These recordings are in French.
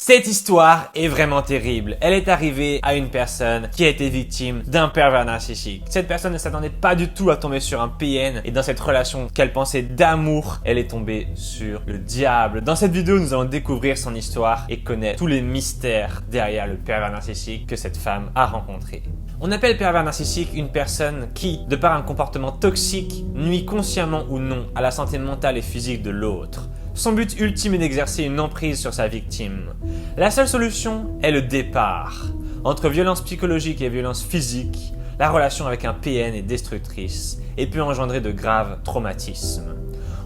Cette histoire est vraiment terrible. Elle est arrivée à une personne qui a été victime d'un pervers narcissique. Cette personne ne s'attendait pas du tout à tomber sur un PN et dans cette relation qu'elle pensait d'amour, elle est tombée sur le diable. Dans cette vidéo, nous allons découvrir son histoire et connaître tous les mystères derrière le pervers narcissique que cette femme a rencontré. On appelle pervers narcissique une personne qui, de par un comportement toxique, nuit consciemment ou non à la santé mentale et physique de l'autre. Son but ultime est d'exercer une emprise sur sa victime. La seule solution est le départ. Entre violence psychologique et violence physique, la relation avec un PN est destructrice et peut engendrer de graves traumatismes.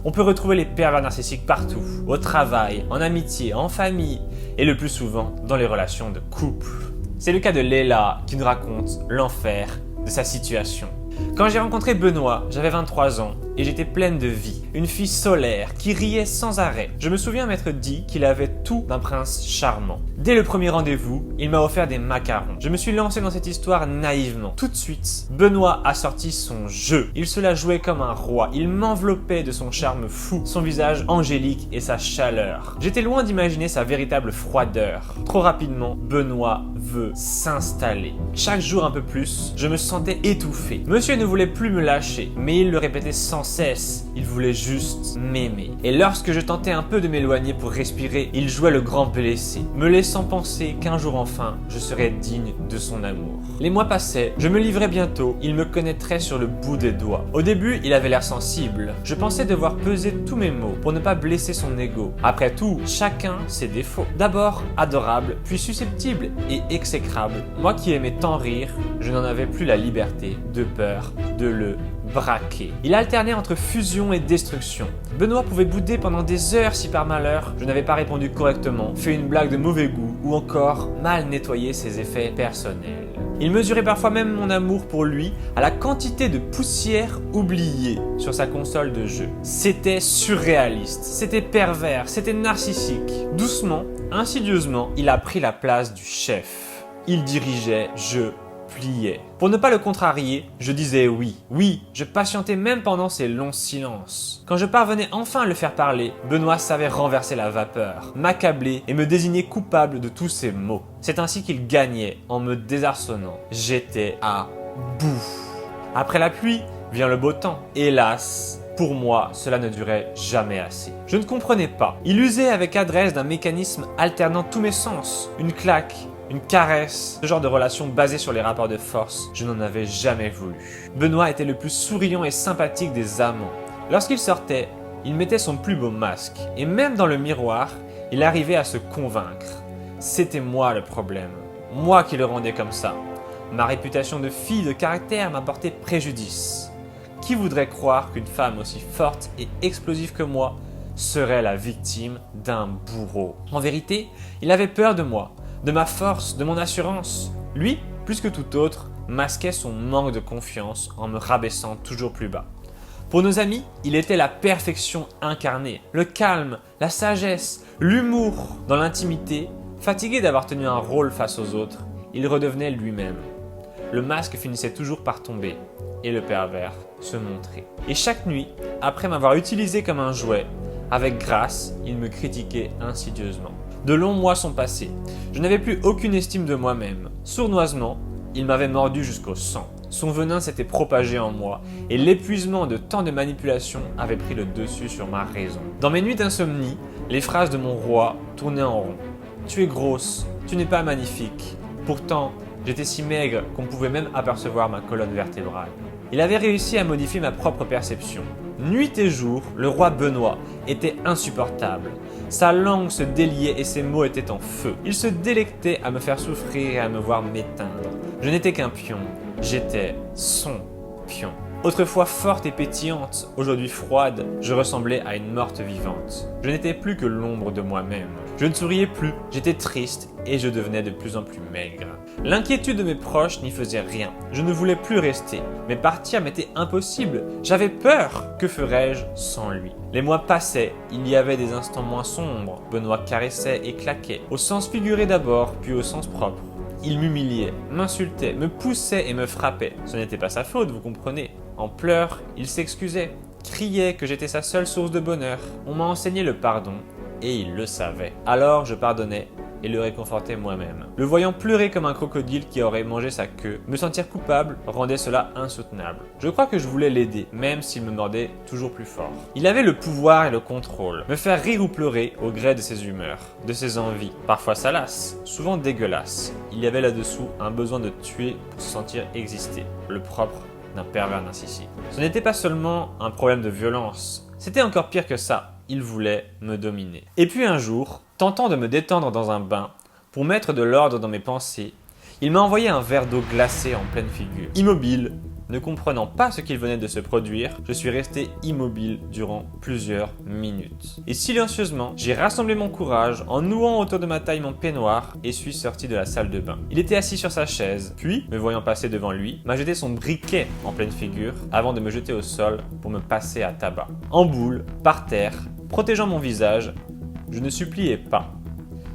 On peut retrouver les pervers narcissiques partout, au travail, en amitié, en famille et le plus souvent dans les relations de couple. C'est le cas de Leila qui nous raconte l'enfer de sa situation. Quand j'ai rencontré Benoît, j'avais 23 ans et j'étais pleine de vie. Une fille solaire qui riait sans arrêt. Je me souviens m'être dit qu'il avait tout d'un prince charmant. Dès le premier rendez-vous, il m'a offert des macarons. Je me suis lancé dans cette histoire naïvement. Tout de suite, Benoît a sorti son jeu. Il se la jouait comme un roi. Il m'enveloppait de son charme fou, son visage angélique et sa chaleur. J'étais loin d'imaginer sa véritable froideur. Trop rapidement, Benoît veut s'installer. Chaque jour un peu plus, je me sentais étouffé. Monsieur ne voulait plus me lâcher, mais il le répétait sans cesse. Il voulait juste m'aimer. Et lorsque je tentais un peu de m'éloigner pour respirer, il jouait le grand blessé, me laissant penser qu'un jour enfin, je serais digne de son amour. Les mois passaient, je me livrais bientôt, il me connaîtrait sur le bout des doigts. Au début, il avait l'air sensible. Je pensais devoir peser tous mes mots pour ne pas blesser son ego. Après tout, chacun ses défauts. D'abord adorable, puis susceptible et exécrable. Moi qui aimais tant rire, je n'en avais plus la liberté, de peur de le braquer. Il alternait entre fusion et destruction. Benoît pouvait bouder pendant des heures si par malheur je n'avais pas répondu correctement, fait une blague de mauvais goût ou encore mal nettoyé ses effets personnels. Il mesurait parfois même mon amour pour lui à la quantité de poussière oubliée sur sa console de jeu. C'était surréaliste, c'était pervers, c'était narcissique. Doucement, insidieusement, il a pris la place du chef. Il dirigeait, je pliais. Pour ne pas le contrarier, je disais oui. Oui, je patientais même pendant ces longs silences. Quand je parvenais enfin à le faire parler, Benoît savait renverser la vapeur, m'accabler et me désigner coupable de tous ses maux. C'est ainsi qu'il gagnait en me désarçonnant. J'étais à bout. Après la pluie, vient le beau temps. Hélas, pour moi, cela ne durait jamais assez. Je ne comprenais pas. Il usait avec adresse d'un mécanisme alternant tous mes sens. Une claque, une caresse, ce genre de relation basée sur les rapports de force, je n'en avais jamais voulu. Benoît était le plus souriant et sympathique des amants. Lorsqu'il sortait, il mettait son plus beau masque. Et même dans le miroir, il arrivait à se convaincre. C'était moi le problème. Moi qui le rendais comme ça. Ma réputation de fille de caractère m'a porté préjudice. Qui voudrait croire qu'une femme aussi forte et explosive que moi serait la victime d'un bourreau? En vérité, il avait peur de moi, de ma force, de mon assurance. Lui, plus que tout autre, masquait son manque de confiance en me rabaissant toujours plus bas. Pour nos amis, il était la perfection incarnée, le calme, la sagesse, l'humour. Dans l'intimité, fatigué d'avoir tenu un rôle face aux autres, il redevenait lui-même. Le masque finissait toujours par tomber et le pervers se montrait. Et chaque nuit, après m'avoir utilisé comme un jouet, avec grâce, il me critiquait insidieusement. De longs mois sont passés. Je n'avais plus aucune estime de moi-même. Sournoisement, il m'avait mordu jusqu'au sang. Son venin s'était propagé en moi et l'épuisement de tant de manipulations avait pris le dessus sur ma raison. Dans mes nuits d'insomnie, les phrases de mon roi tournaient en rond. « Tu es grosse, tu n'es pas magnifique. » Pourtant, j'étais si maigre qu'on pouvait même apercevoir ma colonne vertébrale. Il avait réussi à modifier ma propre perception. Nuit et jour, le roi Benoît était insupportable. Sa langue se déliait et ses mots étaient en feu. Il se délectait à me faire souffrir et à me voir m'éteindre. Je n'étais qu'un pion, j'étais son pion. Autrefois forte et pétillante, aujourd'hui froide, je ressemblais à une morte vivante. Je n'étais plus que l'ombre de moi-même. Je ne souriais plus, j'étais triste et je devenais de plus en plus maigre. L'inquiétude de mes proches n'y faisait rien. Je ne voulais plus rester, mais partir m'était impossible. J'avais peur. Que ferais-je sans lui? Les mois passaient, il y avait des instants moins sombres. Benoît caressait et claquait, au sens figuré d'abord, puis au sens propre. Il m'humiliait, m'insultait, me poussait et me frappait. Ce n'était pas sa faute, vous comprenez. En pleurs, il s'excusait, criait que j'étais sa seule source de bonheur. On m'a enseigné le pardon et il le savait. Alors je pardonnais et le réconforter moi-même. Le voyant pleurer comme un crocodile qui aurait mangé sa queue, me sentir coupable rendait cela insoutenable. Je crois que je voulais l'aider, même s'il me mordait toujours plus fort. Il avait le pouvoir et le contrôle, me faire rire ou pleurer au gré de ses humeurs, de ses envies, parfois salaces, souvent dégueulasses. Il y avait là-dessous un besoin de tuer pour se sentir exister, le propre d'un pervers narcissique. Ce n'était pas seulement un problème de violence, c'était encore pire que ça, il voulait me dominer. Et puis un jour, tentant de me détendre dans un bain, pour mettre de l'ordre dans mes pensées, il m'a envoyé un verre d'eau glacée en pleine figure. Immobile, ne comprenant pas ce qu'il venait de se produire, je suis resté immobile durant plusieurs minutes. Et silencieusement, j'ai rassemblé mon courage en nouant autour de ma taille mon peignoir et suis sorti de la salle de bain. Il était assis sur sa chaise, puis, me voyant passer devant lui, m'a jeté son briquet en pleine figure avant de me jeter au sol pour me passer à tabac. En boule, par terre, protégeant mon visage, je ne suppliais pas.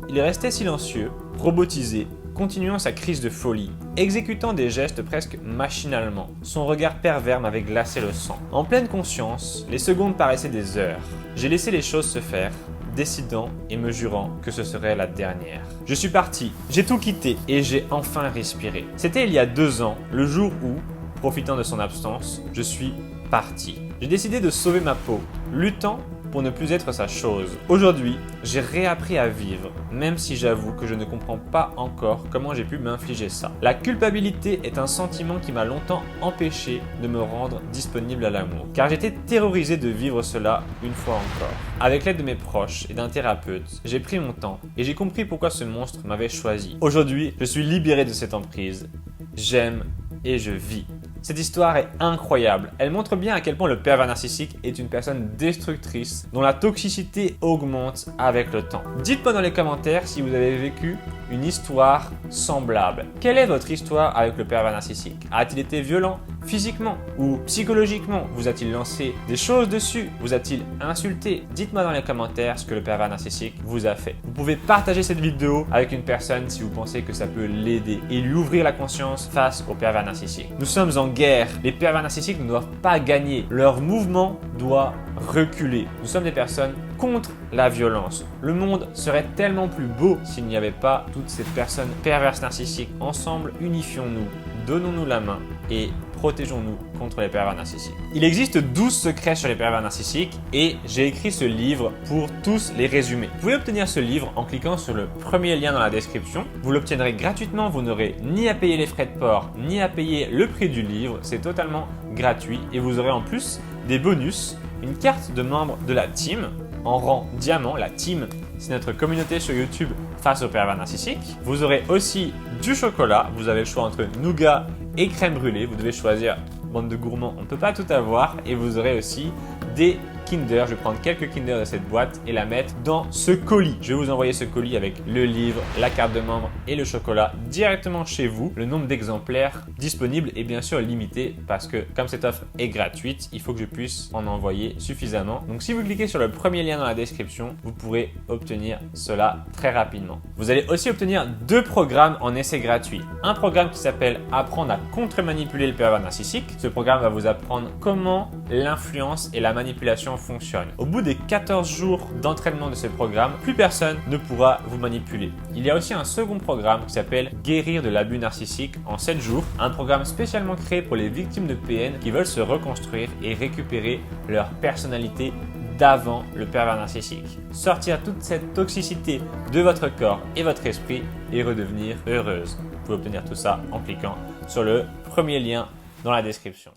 Il restait silencieux, robotisé, continuant sa crise de folie, exécutant des gestes presque machinalement. Son regard pervers m'avait glacé le sang. En pleine conscience, les secondes paraissaient des heures. J'ai laissé les choses se faire, décidant et me jurant que ce serait la dernière. Je suis parti, j'ai tout quitté et j'ai enfin respiré. C'était il y a 2 ans, le jour où, profitant de son absence, je suis parti. J'ai décidé de sauver ma peau, luttant pour ne plus être sa chose. Aujourd'hui, j'ai réappris à vivre, même si j'avoue que je ne comprends pas encore comment j'ai pu m'infliger ça. La culpabilité est un sentiment qui m'a longtemps empêché de me rendre disponible à l'amour, car j'étais terrorisé de vivre cela une fois encore. Avec l'aide de mes proches et d'un thérapeute, j'ai pris mon temps et j'ai compris pourquoi ce monstre m'avait choisi. Aujourd'hui, je suis libéré de cette emprise. J'aime et je vis. Cette histoire est incroyable. Elle montre bien à quel point le pervers narcissique est une personne destructrice dont la toxicité augmente avec le temps. Dites-moi dans les commentaires si vous avez vécu une histoire semblable. Quelle est votre histoire avec le pervers narcissique? A-t-il été violent physiquement ou psychologiquement? Vous a-t-il lancé des choses dessus? Vous a-t-il insulté? Dites-moi dans les commentaires ce que le pervers narcissique vous a fait. Vous pouvez partager cette vidéo avec une personne si vous pensez que ça peut l'aider et lui ouvrir la conscience face au pervers narcissique. Nous sommes en guerre. Les pervers narcissiques ne doivent pas gagner. Leur mouvement doit reculer. Nous sommes des personnes contre la violence. Le monde serait tellement plus beau s'il n'y avait pas toutes ces personnes perverses narcissiques. Ensemble, unifions-nous, donnons-nous la main et protégeons-nous contre les pervers narcissiques. Il existe 12 secrets sur les pervers narcissiques et j'ai écrit ce livre pour tous les résumer. Vous pouvez obtenir ce livre en cliquant sur le premier lien dans la description. Vous l'obtiendrez gratuitement, vous n'aurez ni à payer les frais de port, ni à payer le prix du livre. C'est totalement gratuit et vous aurez en plus des bonus, une carte de membre de la team en rang diamant. La team, c'est notre communauté sur YouTube face aux pervers narcissiques. Vous aurez aussi du chocolat. Vous avez le choix entre nougat et crème brûlée. Vous devez choisir. Bande de gourmands, on ne peut pas tout avoir. Et vous aurez aussi des Kinder. Je vais prendre quelques Kinder de cette boîte et la mettre dans ce colis. Je vais vous envoyer ce colis avec le livre, la carte de membre et le chocolat directement chez vous. Le nombre d'exemplaires disponibles est bien sûr limité parce que comme cette offre est gratuite, il faut que je puisse en envoyer suffisamment. Donc si vous cliquez sur le premier lien dans la description, vous pourrez obtenir cela très rapidement. Vous allez aussi obtenir 2 programmes en essai gratuit. Un programme qui s'appelle Apprendre à contre-manipuler le pervers narcissique. Ce programme va vous apprendre comment l'influence et la manipulation fonctionne. Au bout des 14 jours d'entraînement de ce programme, plus personne ne pourra vous manipuler. Il y a aussi un second programme qui s'appelle Guérir de l'abus narcissique en 7 jours, un programme spécialement créé pour les victimes de PN qui veulent se reconstruire et récupérer leur personnalité d'avant le pervers narcissique. Sortir toute cette toxicité de votre corps et votre esprit et redevenir heureuse. Vous pouvez obtenir tout ça en cliquant sur le premier lien dans la description.